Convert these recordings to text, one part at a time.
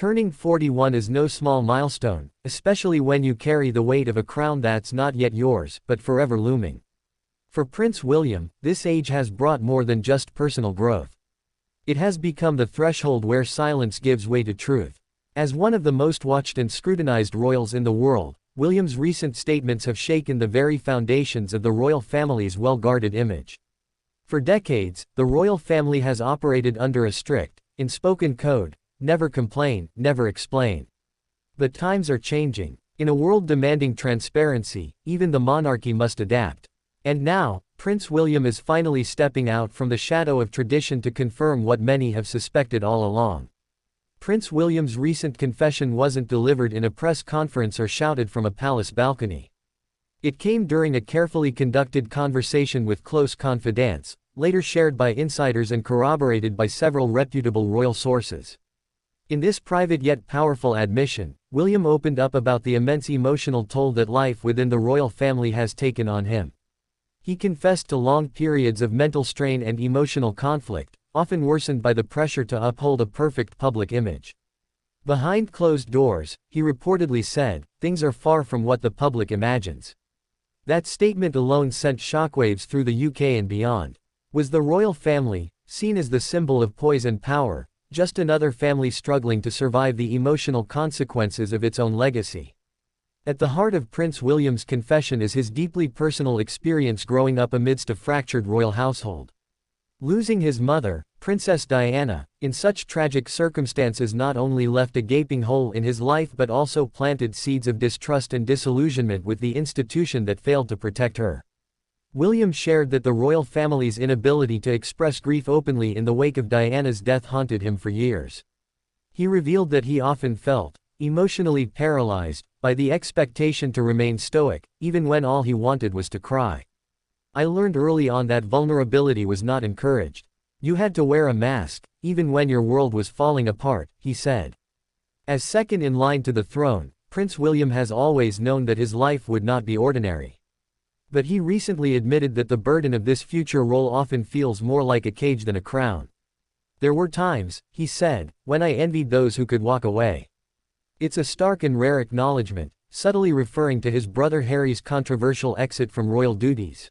Turning 41 is no small milestone, especially when you carry the weight of a crown that's not yet yours, but forever looming. For Prince William, this age has brought more than just personal growth. It has become the threshold where silence gives way to truth. As one of the most watched and scrutinized royals in the world, William's recent statements have shaken the very foundations of the royal family's well-guarded image. For decades, the royal family has operated under a strict, unspoken code: never complain, never explain. But times are changing. In a world demanding transparency, even the monarchy must adapt. And now, Prince William is finally stepping out from the shadow of tradition to confirm what many have suspected all along. Prince William's recent confession wasn't delivered in a press conference or shouted from a palace balcony. It came during a carefully conducted conversation with close confidants, later shared by insiders and corroborated by several reputable royal sources. In this private yet powerful admission, William opened up about the immense emotional toll that life within the royal family has taken on him. He confessed to long periods of mental strain and emotional conflict, often worsened by the pressure to uphold a perfect public image. Behind closed doors, he reportedly said, "Things are far from what the public imagines." That statement alone sent shockwaves through the UK and beyond. Was the royal family, seen as the symbol of poise and power, just another family struggling to survive the emotional consequences of its own legacy? At the heart of Prince William's confession is his deeply personal experience growing up amidst a fractured royal household. Losing his mother, Princess Diana, in such tragic circumstances not only left a gaping hole in his life but also planted seeds of distrust and disillusionment with the institution that failed to protect her. William shared that the royal family's inability to express grief openly in the wake of Diana's death haunted him for years. He revealed that he often felt emotionally paralyzed by the expectation to remain stoic, even when all he wanted was to cry. "I learned early on that vulnerability was not encouraged. You had to wear a mask, even when your world was falling apart," he said. As second in line to the throne, Prince William has always known that his life would not be ordinary. But he recently admitted that the burden of this future role often feels more like a cage than a crown. "There were times," he said, "when I envied those who could walk away." It's a stark and rare acknowledgement, subtly referring to his brother Harry's controversial exit from royal duties.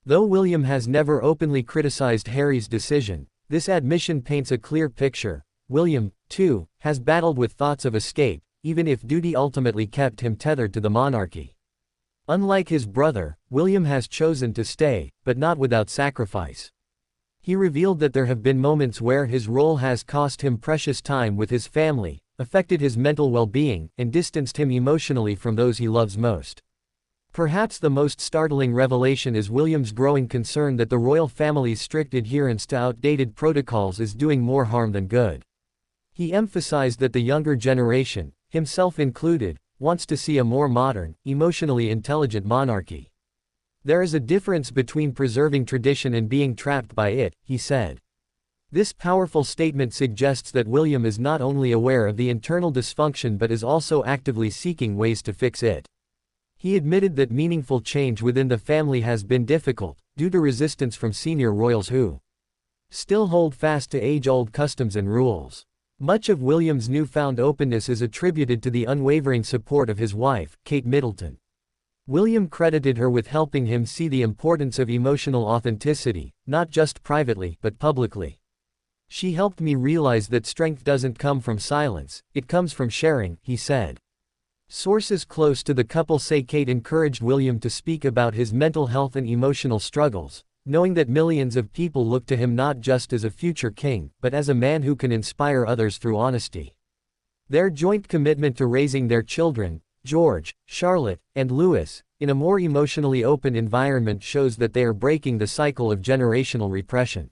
Though William has never openly criticized Harry's decision, this admission paints a clear picture. William, too, has battled with thoughts of escape, even if duty ultimately kept him tethered to the monarchy. Unlike his brother, William has chosen to stay, but not without sacrifice. He revealed that there have been moments where his role has cost him precious time with his family, affected his mental well-being, and distanced him emotionally from those he loves most. Perhaps the most startling revelation is William's growing concern that the royal family's strict adherence to outdated protocols is doing more harm than good. He emphasized that the younger generation, himself included, wants to see a more modern, emotionally intelligent monarchy. "There is a difference between preserving tradition and being trapped by it," he said. This powerful statement suggests that William is not only aware of the internal dysfunction but is also actively seeking ways to fix it. He admitted that meaningful change within the family has been difficult, due to resistance from senior royals who still hold fast to age-old customs and rules. Much of William's newfound openness is attributed to the unwavering support of his wife, Kate Middleton. William credited her with helping him see the importance of emotional authenticity, not just privately, but publicly. "She helped me realize that strength doesn't come from silence, it comes from sharing," he said. Sources close to the couple say Kate encouraged William to speak about his mental health and emotional struggles, knowing that millions of people look to him not just as a future king, but as a man who can inspire others through honesty. Their joint commitment to raising their children, George, Charlotte, and Louis, in a more emotionally open environment shows that they are breaking the cycle of generational repression.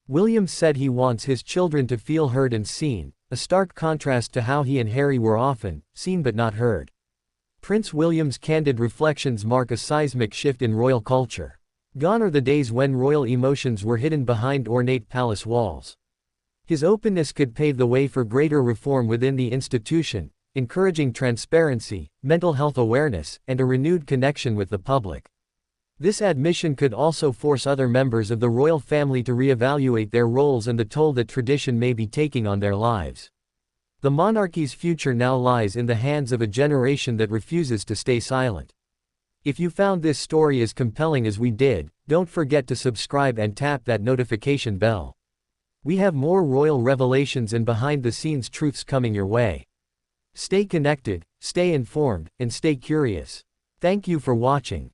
William said he wants his children to feel heard and seen, a stark contrast to how he and Harry were often seen but not heard. Prince William's candid reflections mark a seismic shift in royal culture. Gone are the days when royal emotions were hidden behind ornate palace walls. His openness could pave the way for greater reform within the institution, encouraging transparency, mental health awareness, and a renewed connection with the public. This admission could also force other members of the royal family to reevaluate their roles and the toll that tradition may be taking on their lives. The monarchy's future now lies in the hands of a generation that refuses to stay silent. If you found this story as compelling as we did, don't forget to subscribe and tap that notification bell. We have more royal revelations and behind-the-scenes truths coming your way. Stay connected, stay informed, and stay curious. Thank you for watching.